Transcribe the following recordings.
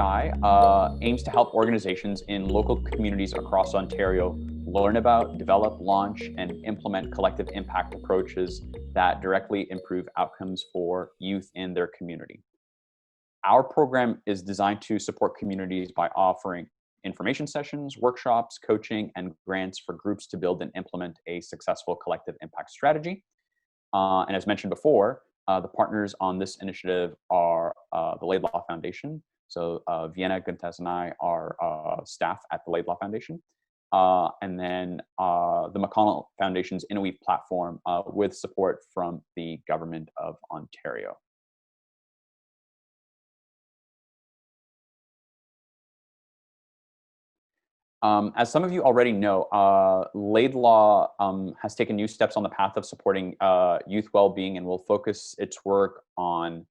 LFDI aims to help organizations in local communities across Ontario learn about, develop, launch, and implement collective impact approaches that directly improve outcomes for youth in their community. Our program is designed to support communities by offering information sessions, workshops, coaching, and grants for groups to build and implement a successful collective impact strategy. And as mentioned before, the partners on this initiative are the Laidlaw Foundation. So Vienna, Gunthes, and I are staff at the Laidlaw Foundation. And then the McConnell Foundation's Innoweave platform with support from the Government of Ontario. As some of you already know, Laidlaw has taken new steps on the path of supporting youth well-being and will focus its work on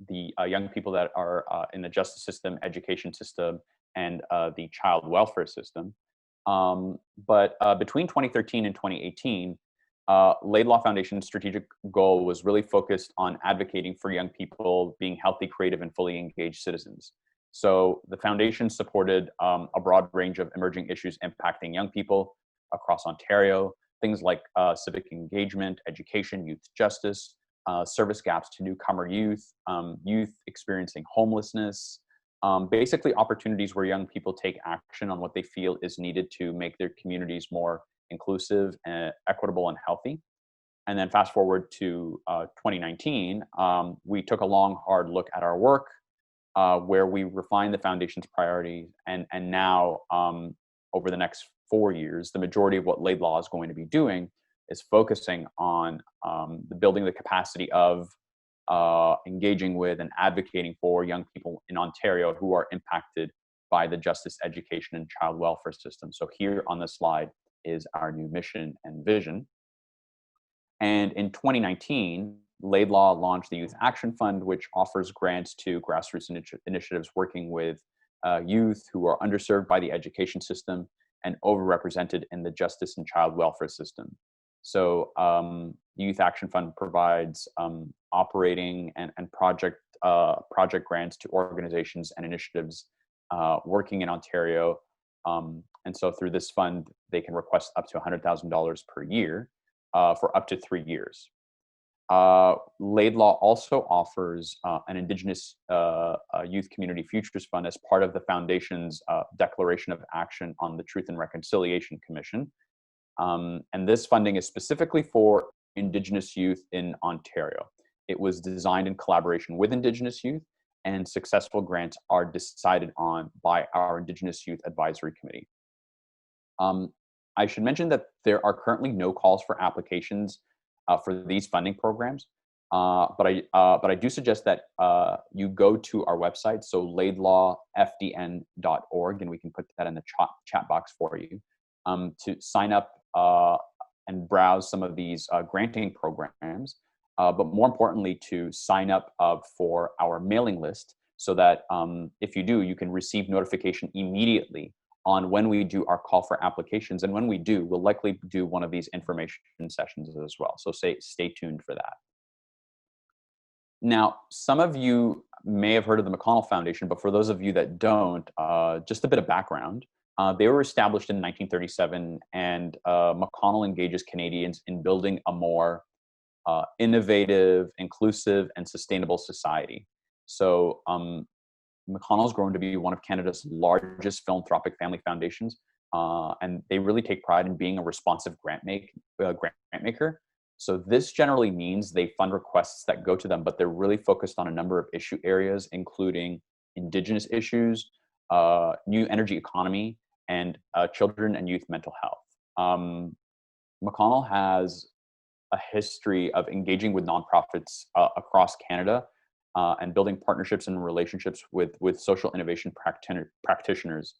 the young people that are in the justice system, education system, and the child welfare system. But between 2013 and 2018, Laidlaw Foundation's strategic goal was really focused on advocating for young people being healthy, creative, and fully engaged citizens. So the foundation supported a broad range of emerging issues impacting young people across Ontario, things like civic engagement, education, youth justice, service gaps to newcomer youth, youth experiencing homelessness, basically opportunities where young people take action on what they feel is needed to make their communities more inclusive, equitable, and healthy. And then fast forward to 2019, we took a long, hard look at our work, where we refined the foundation's priorities, and now over the next 4 years, the majority of what Laidlaw is going to be doing is focusing on building the capacity of engaging with and advocating for young people in Ontario who are impacted by the justice, education, and child welfare system. So here on this slide is our new mission and vision. And in 2019, Laidlaw launched the Youth Action Fund, which offers grants to grassroots initiatives working with youth who are underserved by the education system and overrepresented in the justice and child welfare system. So the Youth Action Fund provides operating and project grants to organizations and initiatives working in Ontario. And so through this fund, they can request up to $100,000 per year for up to 3 years. Laidlaw also offers an Indigenous Youth Community Futures Fund as part of the Foundation's Declaration of Action on the Truth and Reconciliation Commission. And this funding is specifically for Indigenous youth in Ontario. It was designed in collaboration with Indigenous youth, and successful grants are decided on by our Indigenous Youth Advisory Committee. I should mention that there are currently no calls for applications for these funding programs, but I do suggest that you go to our website, so laidlawfdn.org, and we can put that in the chat box for you, to sign up and browse some of these granting programs, but more importantly, to sign up for our mailing list so that if you do, you can receive notification immediately on when we do our call for applications. And when we do, we'll likely do one of these information sessions as well. So stay tuned for that. Now, some of you may have heard of the McConnell Foundation, but for those of you that don't, just a bit of background. They were established in 1937, and McConnell engages Canadians in building a more innovative, inclusive, and sustainable society. So McConnell's grown to be one of Canada's largest philanthropic family foundations, and they really take pride in being a responsive grant maker. So this generally means they fund requests that go to them, but they're really focused on a number of issue areas, including Indigenous issues, new energy economy, and children and youth mental health. McConnell has a history of engaging with nonprofits across Canada and building partnerships and relationships with social innovation practitioners.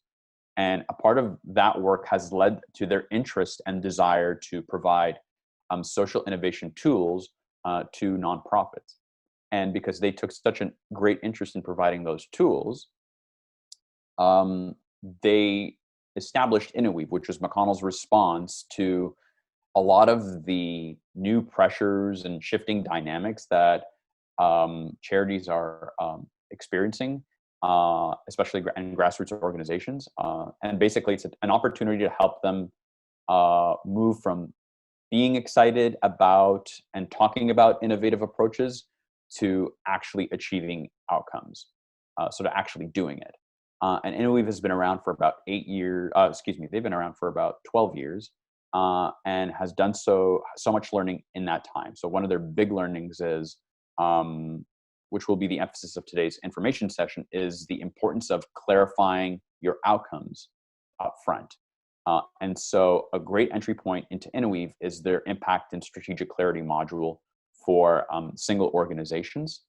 And a part of that work has led to their interest and desire to provide social innovation tools to nonprofits. And because they took such a great interest in providing those tools, they established Innoweave, which was McConnell's response to a lot of the new pressures and shifting dynamics that charities are experiencing especially in grassroots organizations. And basically, it's an opportunity to help them move from being excited about and talking about innovative approaches to actually achieving outcomes. So to actually doing it. And Innoweave has been around for about 8 years. They've been around for about 12 years, and has done so much learning in that time. So one of their big learnings is, which will be the emphasis of today's information session, is the importance of clarifying your outcomes up front. And so a great entry point into Innoweave is their impact and strategic clarity module for single organizations,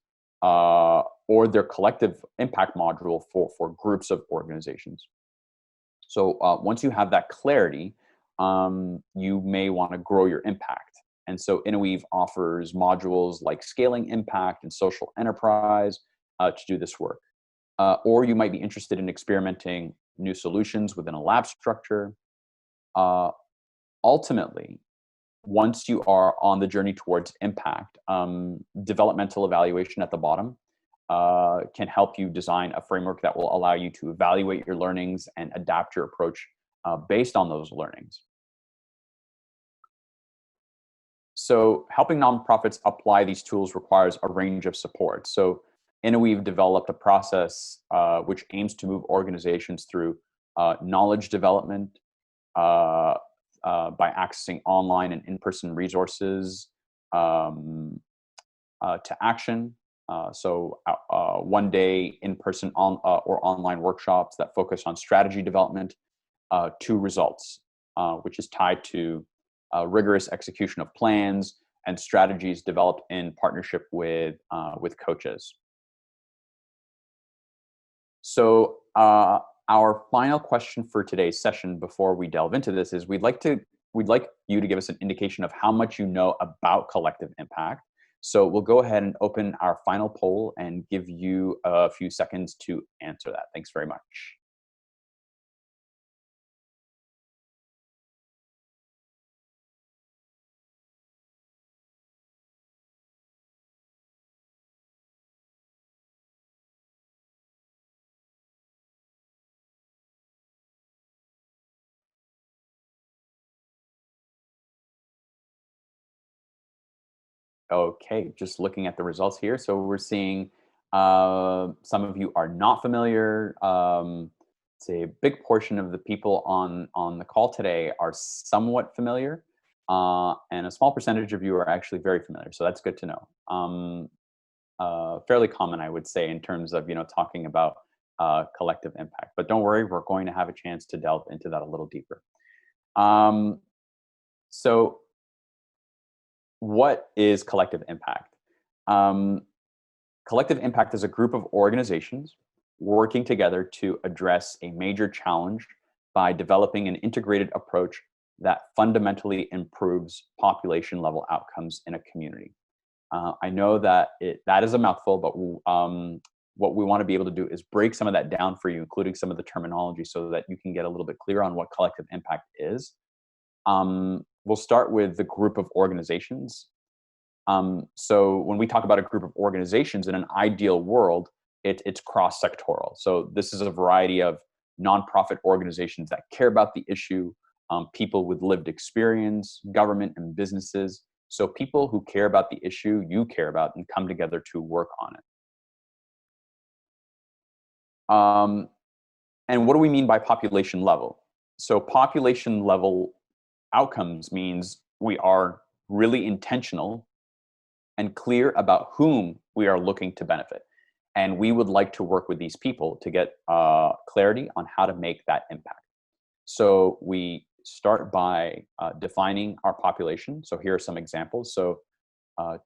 or their collective impact module for groups of organizations. So once you have that clarity, you may want to grow your impact. And so Innoweave offers modules like scaling impact and social enterprise to do this work. Or you might be interested in experimenting new solutions within a lab structure. Ultimately, once you are on the journey towards impact, developmental evaluation at the bottom can help you design a framework that will allow you to evaluate your learnings and adapt your approach based on those learnings. So helping nonprofits apply these tools requires a range of support. So Innoweave developed a process which aims to move organizations through knowledge development, by accessing online and in-person resources, to action. So one day in-person or online workshops that focus on strategy development, to results, which is tied to rigorous execution of plans and strategies developed in partnership with coaches. So our final question for today's session before we delve into this is we'd like you to give us an indication of how much you know about collective impact. So we'll go ahead and open our final poll and give you a few seconds to answer that. Thanks very much. Okay, just looking at the results here. So we're seeing some of you are not familiar. Say a big portion of the people on the call today are somewhat familiar, and a small percentage of you are actually very familiar. So that's good to know. Fairly common, I would say, in terms of talking about collective impact. But don't worry, we're going to have a chance to delve into that a little deeper. So what is collective impact? Collective impact is a group of organizations working together to address a major challenge by developing an integrated approach that fundamentally improves population level outcomes in a community. I know that that is a mouthful, but what we want to be able to do is break some of that down for you, including some of the terminology, so that you can get a little bit clearer on what collective impact is. We'll start with the group of organizations. So when we talk about a group of organizations in an ideal world, it's cross-sectoral. So this is a variety of nonprofit organizations that care about the issue, people with lived experience, government and businesses. So people who care about the issue you care about and come together to work on it. And what do we mean by population level? So population level outcomes means we are really intentional and clear about whom we are looking to benefit. And we would like to work with these people to get clarity on how to make that impact. So we start by defining our population. So here are some examples. So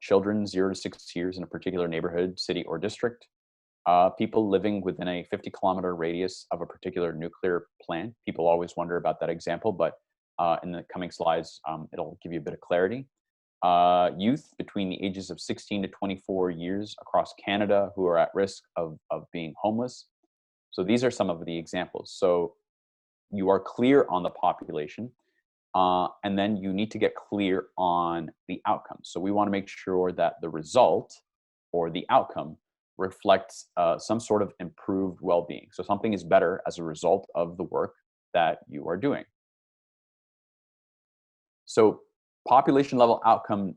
children 0 to 6 years in a particular neighborhood, city, or district. People living within a 50-kilometer radius of a particular nuclear plant. People always wonder about that example, but in the coming slides, it'll give you a bit of clarity. Youth between the ages of 16 to 24 years across Canada who are at risk of being homeless. So these are some of the examples. So you are clear on the population, and then you need to get clear on the outcomes. So we want to make sure that the result or the outcome reflects some sort of improved well-being. So something is better as a result of the work that you are doing. So population level outcome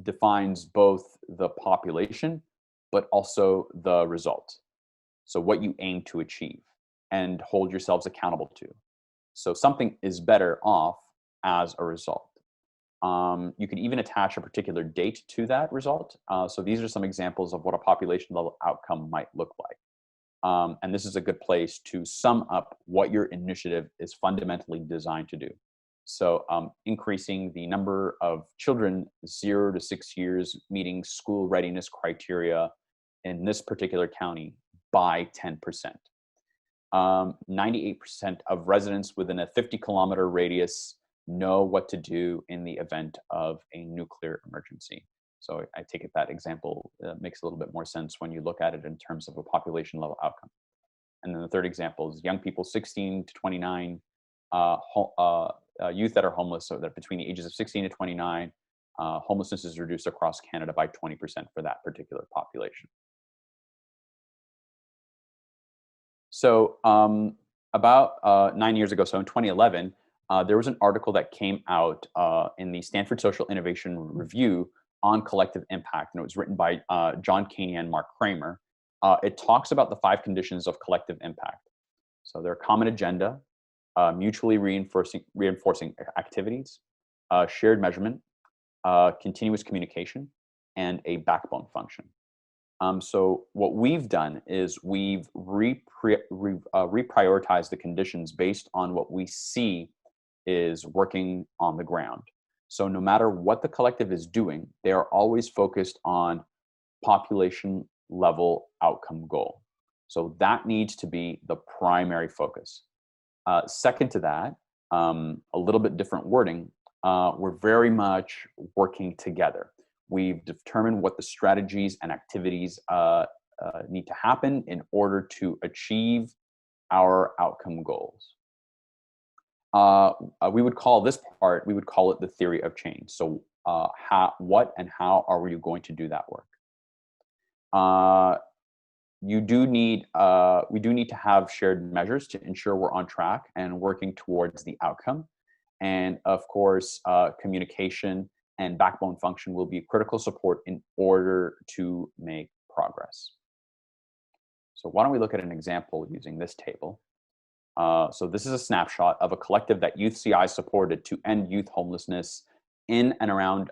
defines both the population, but also the result. So what you aim to achieve and hold yourselves accountable to. So something is better off as a result. You can even attach a particular date to that result. So these are some examples of what a population level outcome might look like. And this is a good place to sum up what your initiative is fundamentally designed to do. So increasing the number of children 0 to 6 years meeting school readiness criteria in this particular county by 10%. 98% of residents within a 50-kilometer radius know what to do in the event of a nuclear emergency. So I take it that example makes a little bit more sense when you look at it in terms of a population level outcome. And then the third example is young people 16 to 29, youth that are homeless, so that between the ages of 16 to 29, homelessness is reduced across Canada by 20% for that particular population. So about 9 years ago, so in 2011, there was an article that came out in the Stanford Social Innovation Review on collective impact, and it was written by John Caney and Mark Kramer. It talks about the 5 conditions of collective impact. So they're common agenda, mutually reinforcing activities, shared measurement, continuous communication, and a backbone function. So what we've done is we've reprioritized the conditions based on what we see is working on the ground. So no matter what the collective is doing, they are always focused on population level outcome goal. So that needs to be the primary focus. Second to that, a little bit different wording, we're very much working together. We've determined what the strategies and activities need to happen in order to achieve our outcome goals. We would call this part, we would call it the theory of change. So what and how are we going to do that work? We do need to have shared measures to ensure we're on track and working towards the outcome. And of course, communication and backbone function will be critical support in order to make progress. So why don't we look at an example using this table? So this is a snapshot of a collective that Youth CI supported to end youth homelessness in and around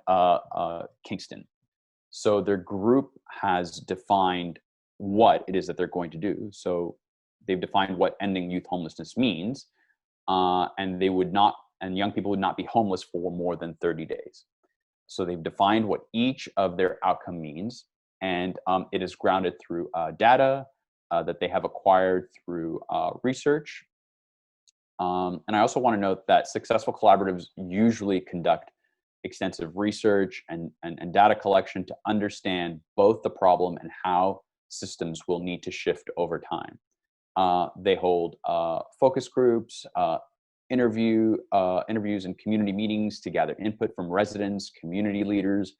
Kingston. So their group has defined what it is that they're going to do. So they've defined what ending youth homelessness means, and young people would not be homeless for more than 30 days. So they've defined what each of their outcome means, and it is grounded through data that they have acquired through research. And I also want to note that successful collaboratives usually conduct extensive research and data collection to understand both the problem and how systems will need to shift over time. They hold focus groups, interviews and community meetings to gather input from residents, community leaders,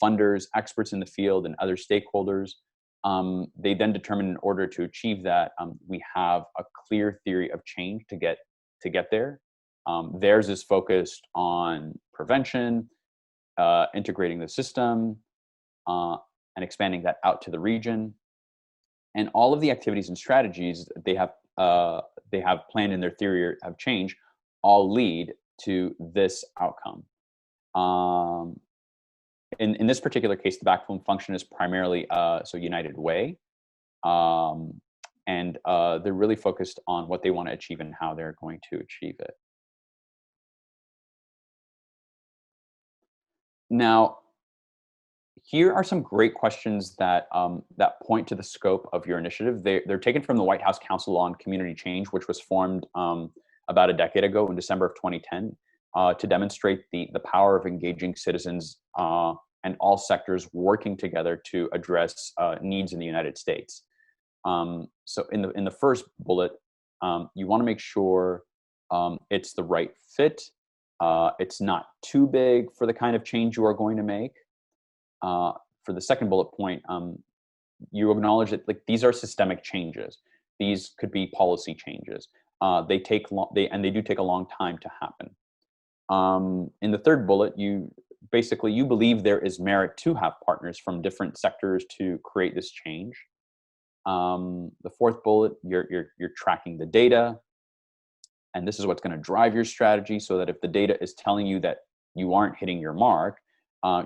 funders, experts in the field, and other stakeholders. They then determine in order to achieve that, we have a clear theory of change to get there. Theirs is focused on prevention, integrating the system, and expanding that out to the region. And all of the activities and strategies they have planned in their theory of change all lead to this outcome. In this particular case, the backbone function is primarily United Way. And they're really focused on what they want to achieve and how they're going to achieve it. Now, here are some great questions that that point to the scope of your initiative. They're taken from the White House Council on Community Change, which was formed about a decade ago in December of 2010 to demonstrate the power of engaging citizens and all sectors working together to address needs in the United States. So in the first bullet, you want to make sure it's the right fit. It's not too big for the kind of change you are going to make. For the second bullet point, you acknowledge that like these are systemic changes. These could be policy changes. They take long, they do take a long time to happen. In the third bullet, you believe there is merit to have partners from different sectors to create this change. The fourth bullet, you're tracking the data, and this is what's going to drive your strategy. So that if the data is telling you that you aren't hitting your mark,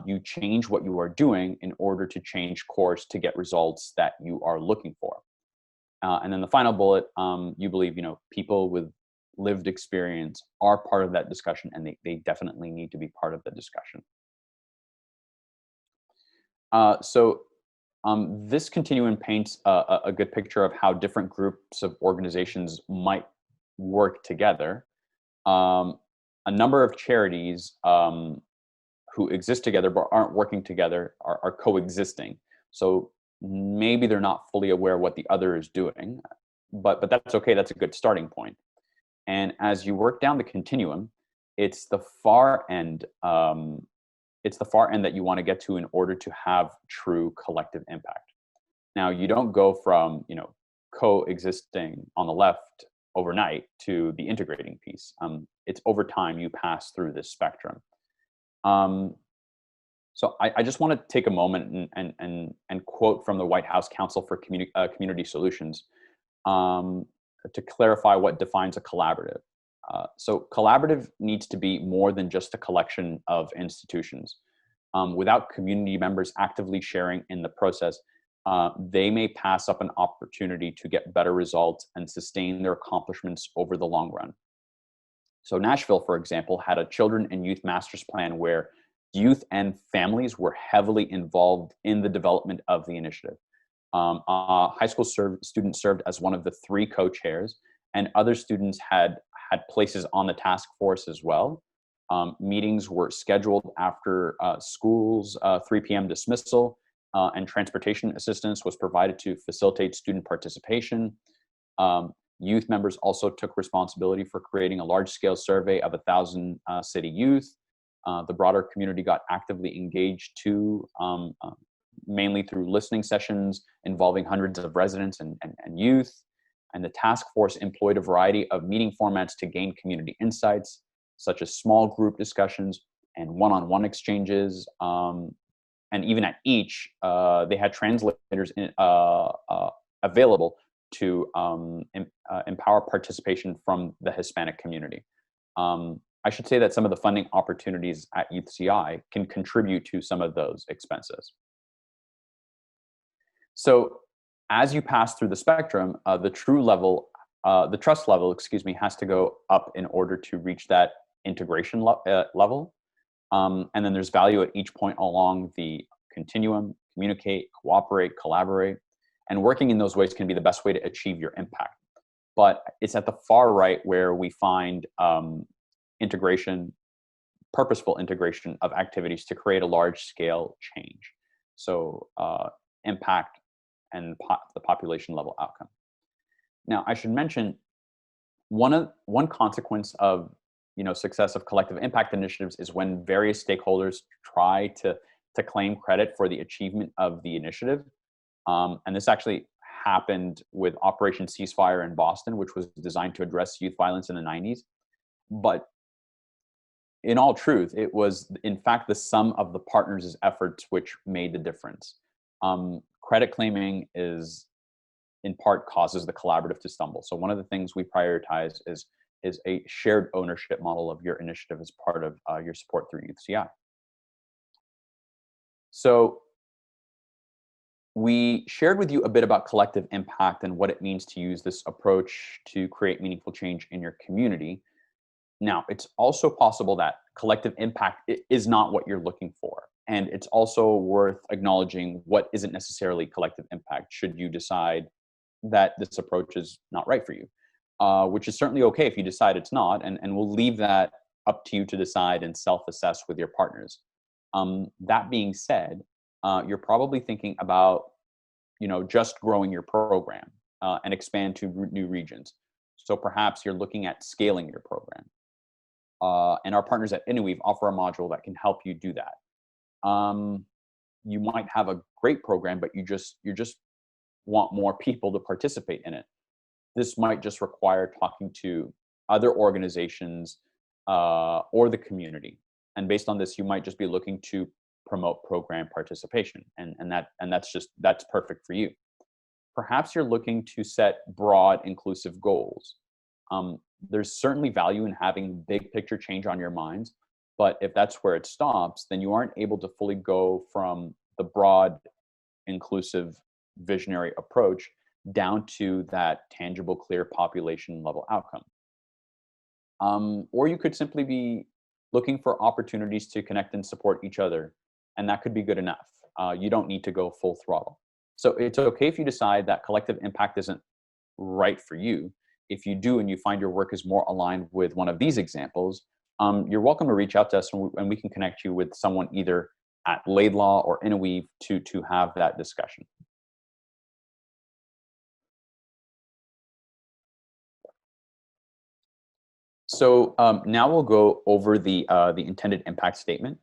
you change what you are doing in order to change course to get results that you are looking for. And then the final bullet, you believe people with lived experience are part of that discussion, and they definitely need to be part of the discussion. This continuum paints a good picture of how different groups of organizations might work together. A number of charities who exist together but aren't working together are coexisting. So maybe they're not fully aware what the other is doing, but that's okay. That's a good starting point. And as you work down the continuum, it's the far end. It's the far end that you want to get to in order to have true collective impact. Now, you don't go from coexisting on the left overnight to the integrating piece. It's over time you pass through this spectrum. So I just want to take a moment and quote from the White House Council for Community Solutions to clarify what defines a collaborative. So collaborative needs to be more than just a collection of institutions. Without community members actively sharing in the process, they may pass up an opportunity to get better results and sustain their accomplishments over the long run. So Nashville, for example, had a children and youth master's plan where youth and families were heavily involved in the development of the initiative. High school students served as one of the 3 co-chairs, and other students had places on the task force as well. Meetings were scheduled after school's 3 p.m. dismissal, and transportation assistance was provided to facilitate student participation. Youth members also took responsibility for creating a large-scale survey of 1,000 city youth. The broader community got actively engaged too, mainly through listening sessions involving hundreds of residents and youth. And the task force employed a variety of meeting formats to gain community insights, such as small group discussions and one-on-one exchanges. And even at each, they had translators available to empower participation from the Hispanic community. I should say that some of the funding opportunities at UCI can contribute to some of those expenses. So as you pass through the spectrum, the trust level, has to go up in order to reach that integration level. And then there's value at each point along the continuum: communicate, cooperate, collaborate. And working in those ways can be the best way to achieve your impact. But it's at the far right where we find integration, purposeful integration of activities to create a large-scale change. So impact and the population level outcome. Now, I should mention one consequence of success of collective impact initiatives is when various stakeholders try to claim credit for the achievement of the initiative. And this actually happened with Operation Ceasefire in Boston, which was designed to address youth violence in the 90s. But in all truth, it was in fact the sum of the partners' efforts which made the difference. Credit claiming is in part causes the collaborative to stumble. So one of the things we prioritize is a shared ownership model of your initiative as part of your support through UCI. So we shared with you a bit about collective impact and what it means to use this approach to create meaningful change in your community. Now, it's also possible that collective impact is not what you're looking for. And it's also worth acknowledging what isn't necessarily collective impact should you decide that this approach is not right for you, which is certainly okay if you decide it's not, and we'll leave that up to you to decide and self-assess with your partners. That being said, you're probably thinking about, just growing your program and expand to new regions. So perhaps you're looking at scaling your program. And our partners at Innoweave offer a module that can help you do that. You might have a great program, but you're just want more people to participate in it. This might just require talking to other organizations or the community. And based on this, you might just be looking to promote program participation. That's perfect for you. Perhaps you're looking to set broad, inclusive goals. There's certainly value in having big picture change on your minds, but if that's where it stops, then you aren't able to fully go from the broad, inclusive, visionary approach down to that tangible, clear population level outcome. Or you could simply be looking for opportunities to connect and support each other, and that could be good enough. You don't need to go full throttle. So it's okay if you decide that collective impact isn't right for you. If you do and you find your work is more aligned with one of these examples, you're welcome to reach out to us, and we can connect you with someone either at Laidlaw or Innoweave to have that discussion. So now we'll go over the intended impact statement.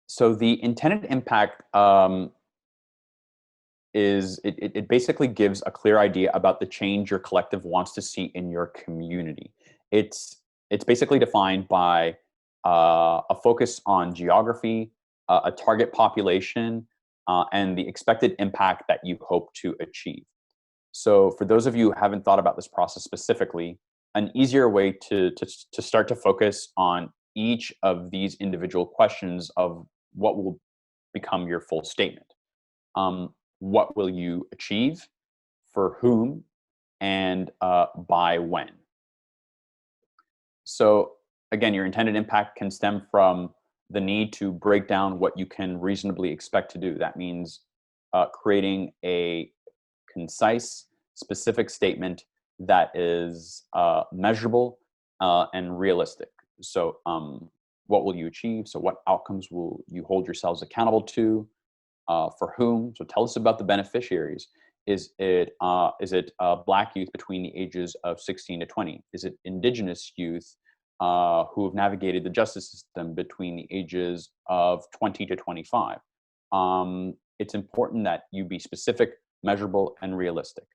So the intended impact it basically gives a clear idea about the change your collective wants to see in your community. It's basically defined by a focus on geography, a target population, and the expected impact that you hope to achieve. So for those of you who haven't thought about this process specifically, an easier way to start to focus on each of these individual questions of what will become your full statement. What will you achieve, for whom, and by when? So again, your intended impact can stem from the need to break down what you can reasonably expect to do. That means creating a concise, specific statement that is measurable and realistic. So what will you achieve? So what outcomes will you hold yourselves accountable to? For whom? So tell us about the beneficiaries. Is it Black youth between the ages of 16 to 20? Is it Indigenous youth who have navigated the justice system between the ages of 20 to 25? It's important that you be specific, measurable, and realistic.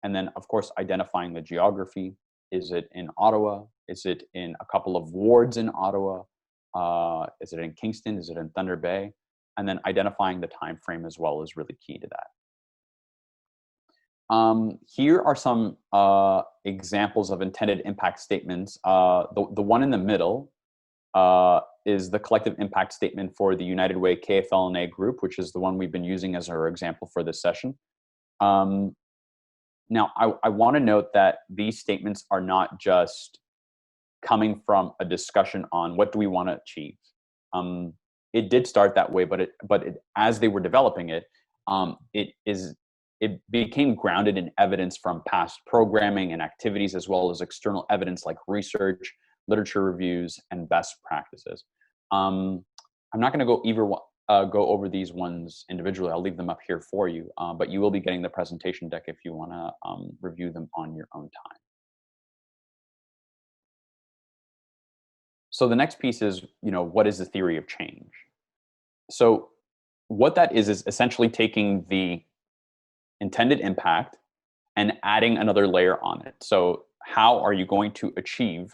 And then, of course, identifying the geography. Is it in Ottawa? Is it in a couple of wards in Ottawa? Is it in Kingston? Is it in Thunder Bay? And then identifying the time frame as well is really key to that. Here are some examples of intended impact statements. The one in the middle is the collective impact statement for the United Way KFL&A group, which is the one we've been using as our example for this session. Now, I want to note that these statements are not just coming from a discussion on what do we want to achieve. It did start that way, but as they were developing it, it became grounded in evidence from past programming and activities, as well as external evidence like research, literature reviews, and best practices. I'm not going to go over these ones individually. I'll leave them up here for you, but you will be getting the presentation deck if you want to review them on your own time. So the next piece is, what is the theory of change? So what that is essentially taking the intended impact and adding another layer on it. So how are you going to achieve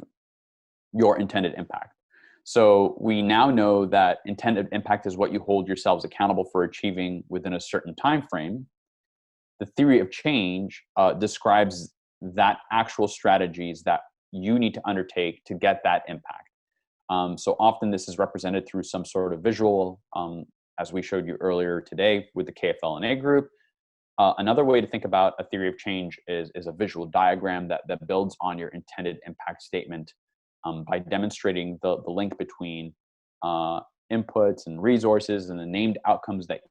your intended impact? So we now know that intended impact is what you hold yourselves accountable for achieving within a certain time frame. The theory of change describes that actual strategies that you need to undertake to get that impact. So often this is represented through some sort of visual, as we showed you earlier today with the KFL&A group. Another way to think about a theory of change is a visual diagram that builds on your intended impact statement by demonstrating the link between inputs and resources and the named outcomes that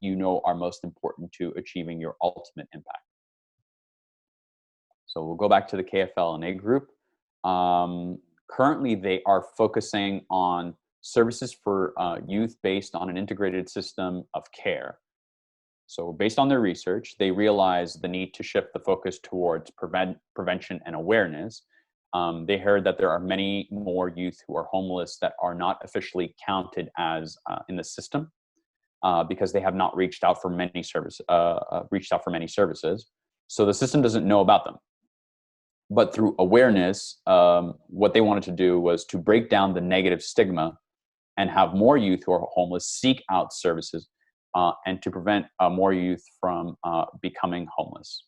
are most important to achieving your ultimate impact. So we'll go back to the KFL&A group. Currently, they are focusing on services for youth based on an integrated system of care. So based on their research, they realized the need to shift the focus towards prevention and awareness. They heard that there are many more youth who are homeless that are not officially counted as in the system because they have not reached out for many services. So the system doesn't know about them. But through awareness, what they wanted to do was to break down the negative stigma and have more youth who are homeless seek out services and to prevent more youth from becoming homeless.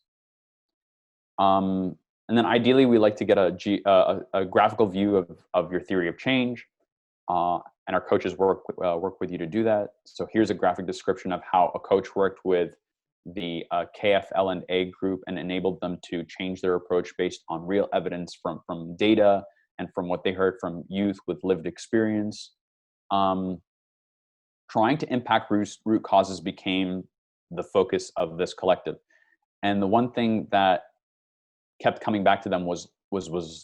And then ideally, we like to get a graphical view of your theory of change, and our coaches work with you to do that. So here's a graphic description of how a coach worked with the KFL&A group and enabled them to change their approach based on real evidence from data and from what they heard from youth with lived experience. Trying to impact root causes became the focus of this collective. And the one thing that kept coming back to them was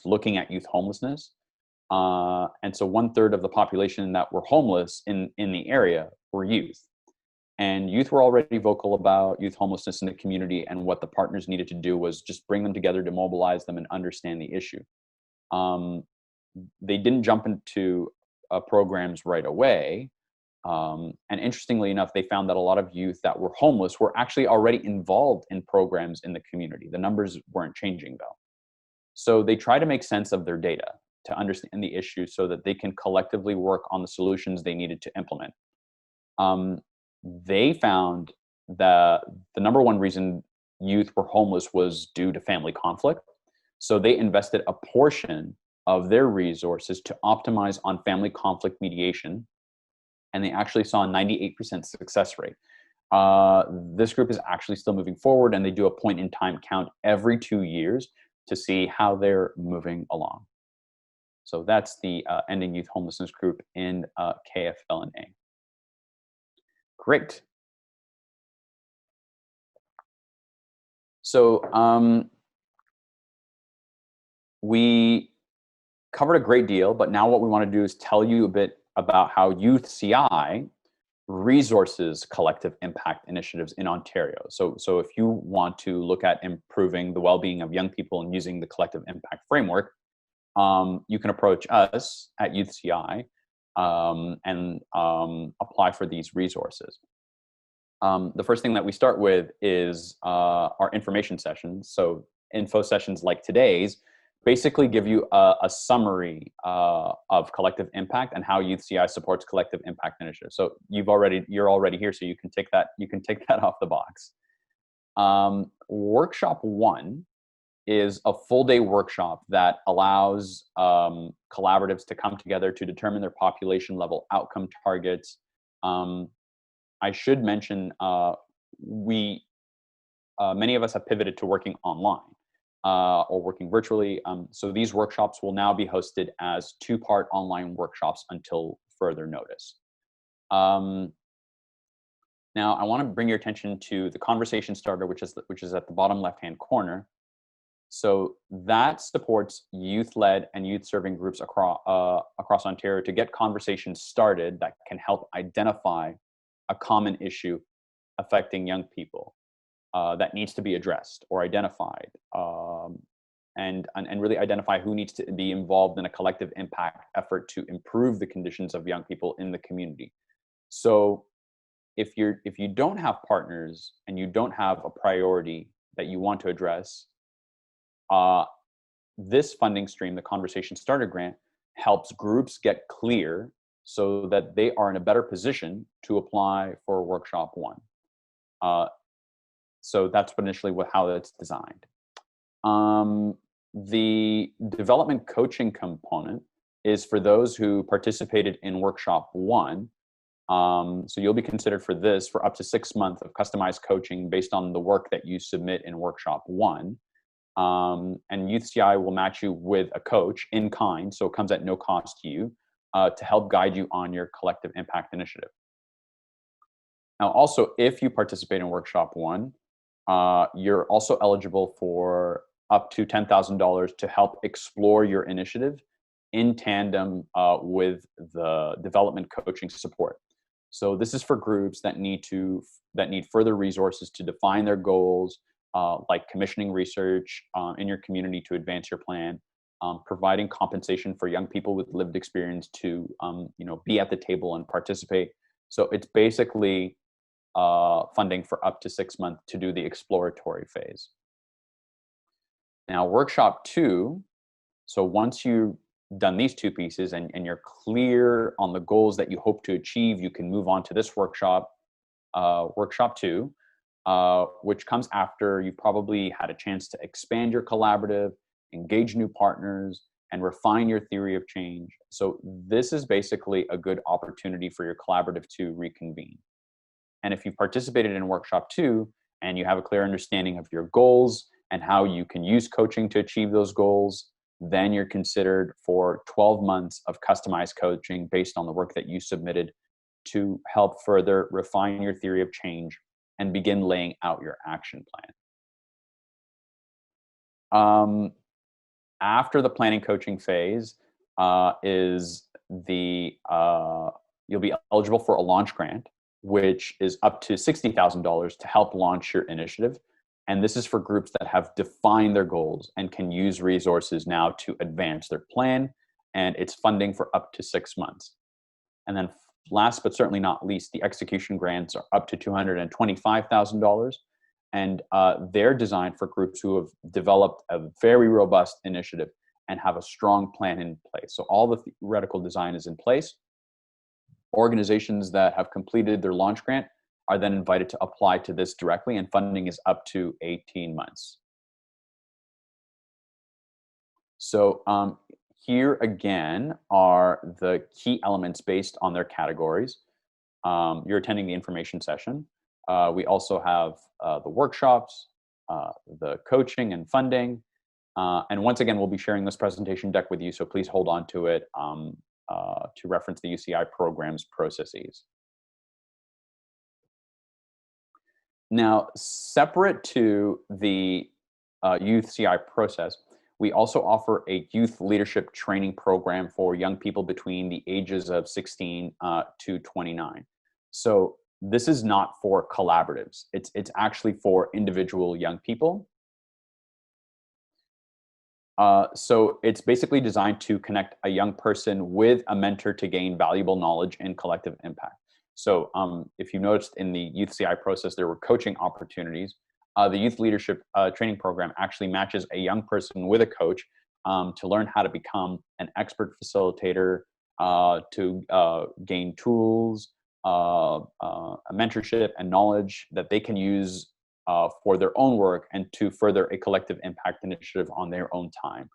looking at youth homelessness. And so 1/3 of the population that were homeless in the area were youth. And youth were already vocal about youth homelessness in the community, and what the partners needed to do was just bring them together to mobilize them and understand the issue. They didn't jump into programs right away. And interestingly enough, they found that a lot of youth that were homeless were actually already involved in programs in the community. The numbers weren't changing though. So they try to make sense of their data to understand the issue so that they can collectively work on the solutions they needed to implement. They found that the number one reason youth were homeless was due to family conflict. So they invested a portion of their resources to optimize on family conflict mediation, and they actually saw a 98% success rate. This group is actually still moving forward, and they do a point in time count every 2 years to see how they're moving along. So that's the Ending Youth Homelessness group in KFL&A. Great. So we covered a great deal, but now what we want to do is tell you a bit about how Youth CI resources collective impact initiatives in Ontario. So if you want to look at improving the well-being of young people and using the collective impact framework, you can approach us at Youth CI and apply for these resources. The first thing that we start with is our information sessions. So info sessions like today's basically give you a summary of collective impact and how Youth CI supports collective impact initiatives. So you're already here, so you can take that off the box. Workshop 1 is a full day workshop that allows collaboratives to come together to determine their population level outcome targets. I should mention many of us have pivoted to working online or working virtually. So these workshops will now be hosted as 2-part online workshops until further notice. Now, I want to bring your attention to the conversation starter, which is at the bottom left-hand corner. So that supports youth-led and youth-serving groups across Ontario to get conversations started that can help identify a common issue affecting young people that needs to be addressed or identified, and really identify who needs to be involved in a collective impact effort to improve the conditions of young people in the community. So if you don't have partners and you don't have a priority that you want to address, this funding stream, the Conversation Starter Grant, helps groups get clear so that they are in a better position to apply for Workshop 1. So that's initially how it's designed. The development coaching component is for those who participated in Workshop 1. So you'll be considered for this for up to 6 months of customized coaching based on the work that you submit in Workshop 1. And Youth CI will match you with a coach in kind, so it comes at no cost to you, to help guide you on your collective impact initiative. Now, also, if you participate in Workshop 1, you're also eligible for up to $10,000 to help explore your initiative in tandem with the development coaching support. So this is for groups that need further resources to define their goals, like commissioning research in your community to advance your plan, providing compensation for young people with lived experience to be at the table and participate. So it's basically funding for up to 6 months to do the exploratory phase. Now, workshop 2, so once you've done these 2 pieces and you're clear on the goals that you hope to achieve, you can move on to this workshop, workshop 2, which comes after you've probably had a chance to expand your collaborative, engage new partners, and refine your theory of change. So this is basically a good opportunity for your collaborative to reconvene. And if you've participated in workshop 2 and you have a clear understanding of your goals and how you can use coaching to achieve those goals, then you're considered for 12 months of customized coaching based on the work that you submitted to help further refine your theory of change and begin laying out your action plan. After the planning coaching phase is you'll be eligible for a launch grant, which is up to $60,000 to help launch your initiative. And this is for groups that have defined their goals and can use resources now to advance their plan. And it's funding for up to 6 months. And then last but certainly not least, the execution grants are up to $225,000. And they're designed for groups who have developed a very robust initiative and have a strong plan in place. So all the theoretical design is in place. Organizations that have completed their launch grant are then invited to apply to this directly, and funding is up to 18 months. So here again are the key elements based on their categories. You're attending the information session. We also have the workshops, the coaching and funding. And once again, we'll be sharing this presentation deck with you, so please hold on to it to reference the UCI program's processes. Now, separate to the UCI process, we also offer a youth leadership training program for young people between the ages of 16 to 29. So this is not for collaboratives. It's actually for individual young people. So it's basically designed to connect a young person with a mentor to gain valuable knowledge and collective impact. So if you noticed in the Youth CI process, there were coaching opportunities. The Youth Leadership Training Program actually matches a young person with a coach to learn how to become an expert facilitator, to gain tools, a mentorship and knowledge that they can use for their own work and to further a collective impact initiative on their own time.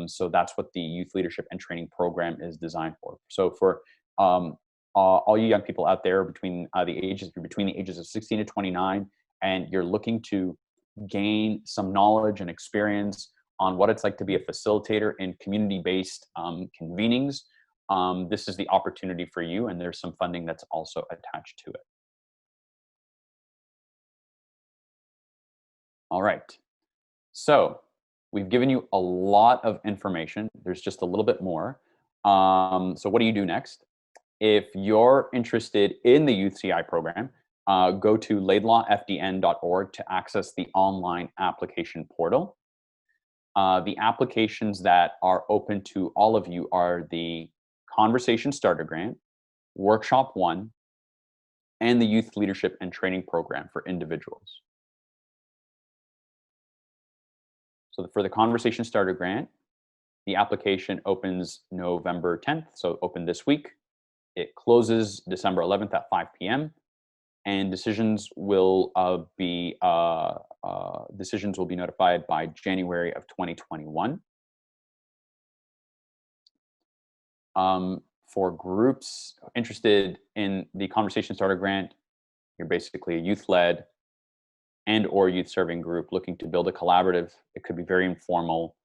So that's what the Youth Leadership and Training Program is designed for. So for all you young people out there between the ages of 16 to 29, and you're looking to gain some knowledge and experience on what it's like to be a facilitator in community-based convenings, this is the opportunity for you, and there's some funding that's also attached to it. All right, so we've given you a lot of information. There's just a little bit more. So what do you do next? If you're interested in the Youth CI program, go to laidlawfdn.org to access the online application portal. The applications that are open to all of you are the Conversation Starter Grant, Workshop 1, and the Youth Leadership and Training Program for individuals. So for the Conversation Starter Grant, the application opens November 10th, so open this week. It closes December 11th at 5 p.m. and decisions will be notified by January of 2021. For groups interested in the Conversation Starter Grant, you're basically a youth-led and or youth-serving group looking to build a collaborative. It could be very informal.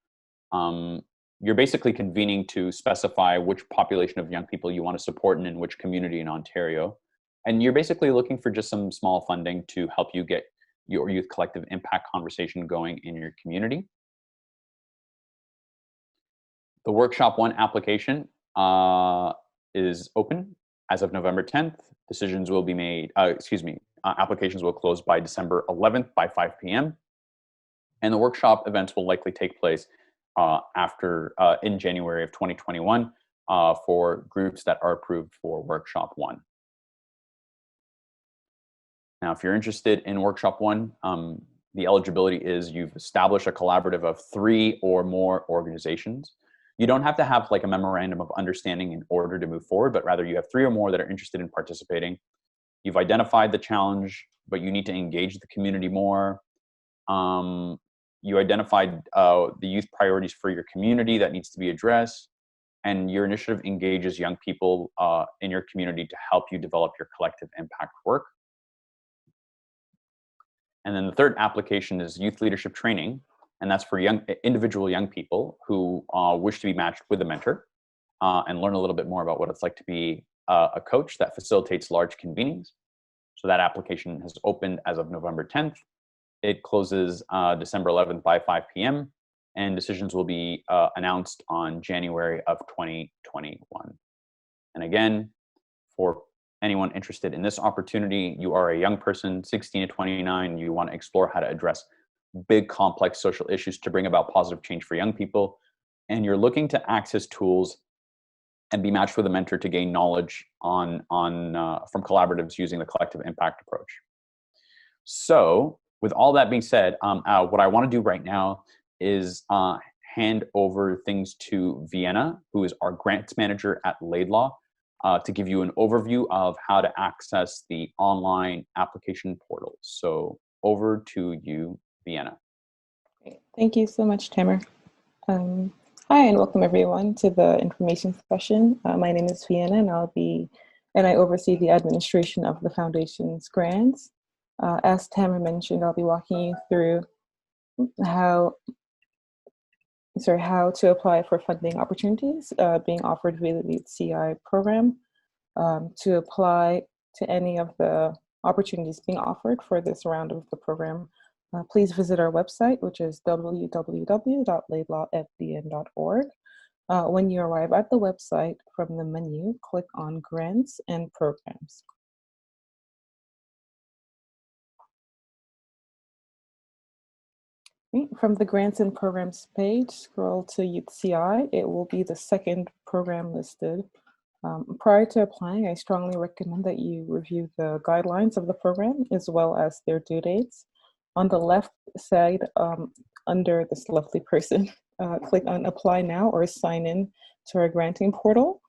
You're basically convening to specify which population of young people you want to support and in which community in Ontario. And you're basically looking for just some small funding to help you get your youth collective impact conversation going in your community. The Workshop 1 application is open as of November 10th. Decisions will be made, applications will close by December 11th by 5 p.m. And the workshop events will likely take place in January of 2021 for groups that are approved for Workshop 1. Now, if you're interested in Workshop 1, the eligibility is you've established a collaborative of 3 or more organizations. You don't have to have like a memorandum of understanding in order to move forward, but rather you have 3 or more that are interested in participating. You've identified the challenge, but you need to engage the community more. You identified the youth priorities for your community that needs to be addressed, and your initiative engages young people in your community to help you develop your collective impact work. And then the third application is youth leadership training, and that's for individual young people who wish to be matched with a mentor and learn a little bit more about what it's like to be a coach that facilitates large convenings. So that application has opened as of November 10th. It closes December 11th by 5 p.m. and decisions will be announced on January of 2021. And again, for anyone interested in this opportunity, you are a young person, 16 to 29, you want to explore how to address big, complex social issues to bring about positive change for young people, and you're looking to access tools and be matched with a mentor to gain knowledge from collaboratives using the collective impact approach. So with all that being said, what I want to do right now is hand over things to Vienna, who is our grants manager at Laidlaw, to give you an overview of how to access the online application portal. So over to you, Vienna. Great. Thank you so much, Tamer. Hi, and welcome everyone to the information session. My name is Vienna, and I oversee the administration of the Foundation's grants. As Tamer mentioned, I'll be walking you through how to apply for funding opportunities being offered via the CI program. To apply to any of the opportunities being offered for this round of the program, please visit our website, which is www.laidlawfdn.org. When you arrive at the website, from the menu, click on Grants and Programs. From the Grants and Programs page, scroll to Youth CI. It will be the second program listed. Prior to applying, I strongly recommend that you review the guidelines of the program as well as their due dates. On the left side, under this lovely person, click on Apply Now or Sign In to our granting portal.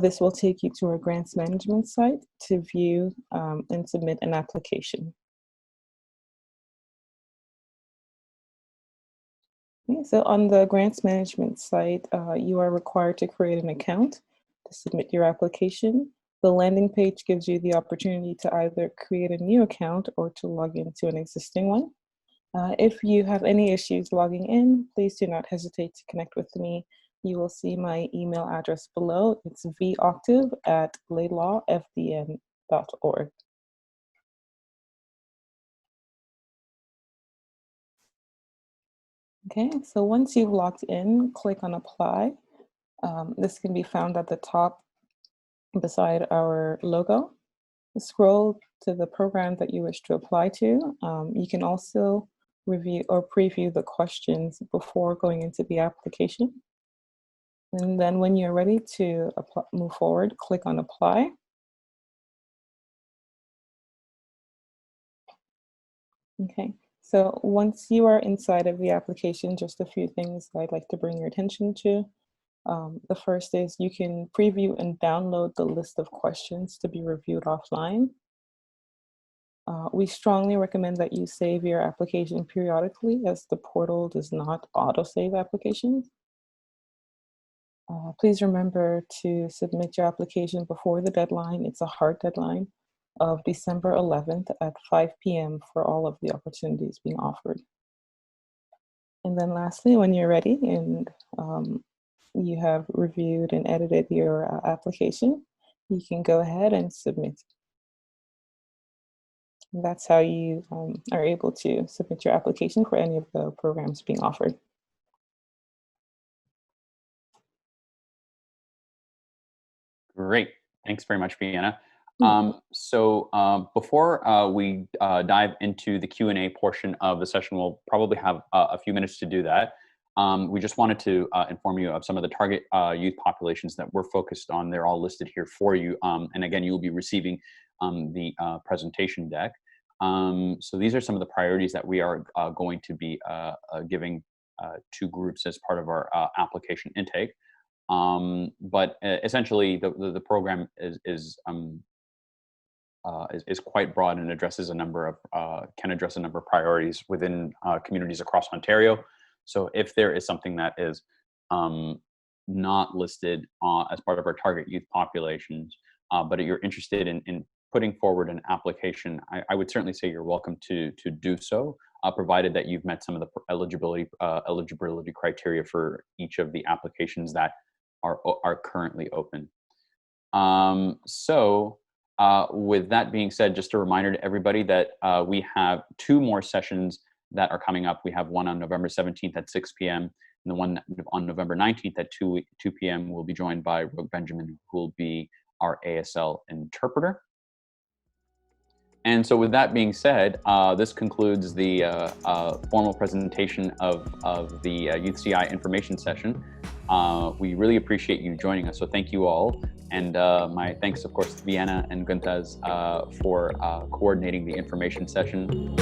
This will take you to our grants management site to view and submit an application. Okay, so on the grants management site, you are required to create an account to submit your application. The landing page gives you the opportunity to either create a new account or to log into an existing one. If you have any issues logging in, please do not hesitate to connect with me. You will see my email address below. It's voctive@laidlawfdn.org. Okay, so once you've logged in, click on Apply. This can be found at the top beside our logo. Scroll to the program that you wish to apply to. You can also review or preview the questions before going into the application. And then when you're ready to move forward, click on Apply. Okay, so once you are inside of the application, just a few things I'd like to bring your attention to. The first is you can preview and download the list of questions to be reviewed offline. We strongly recommend that you save your application periodically, as the portal does not auto-save applications. Please remember to submit your application before the deadline. It's a hard deadline of December 11th at 5 p.m. for all of the opportunities being offered. And then lastly, when you're ready and you have reviewed and edited your application, you can go ahead and submit. And that's how you are able to submit your application for any of the programs being offered. Great. Thanks very much, Vienna. Before we dive into the Q&A portion of the session, we'll probably have a few minutes to do that. We just wanted to inform you of some of the target youth populations that we're focused on. They're all listed here for you. And again, you'll be receiving the presentation deck. So these are some of the priorities that we are going to be giving to groups as part of our application intake. But essentially, the program is quite broad and addresses a number of can address a number of priorities within communities across Ontario. So if there is something that is not listed as part of our target youth populations, but you're interested in putting forward an application, I would certainly say you're welcome to do so, provided that you've met some of the eligibility criteria for each of the applications that are currently open. With that being said, just a reminder to everybody that we have 2 more sessions that are coming up. We have one on November 17th at 6 p.m. and the one on November 19th at 2 p.m. We'll be joined by Rogue Benjamin, who will be our ASL interpreter. And so with that being said, this concludes the formal presentation of the Youth information session. We really appreciate you joining us, so thank you all. And my thanks, of course, to Vienna and Guntaz for coordinating the information session.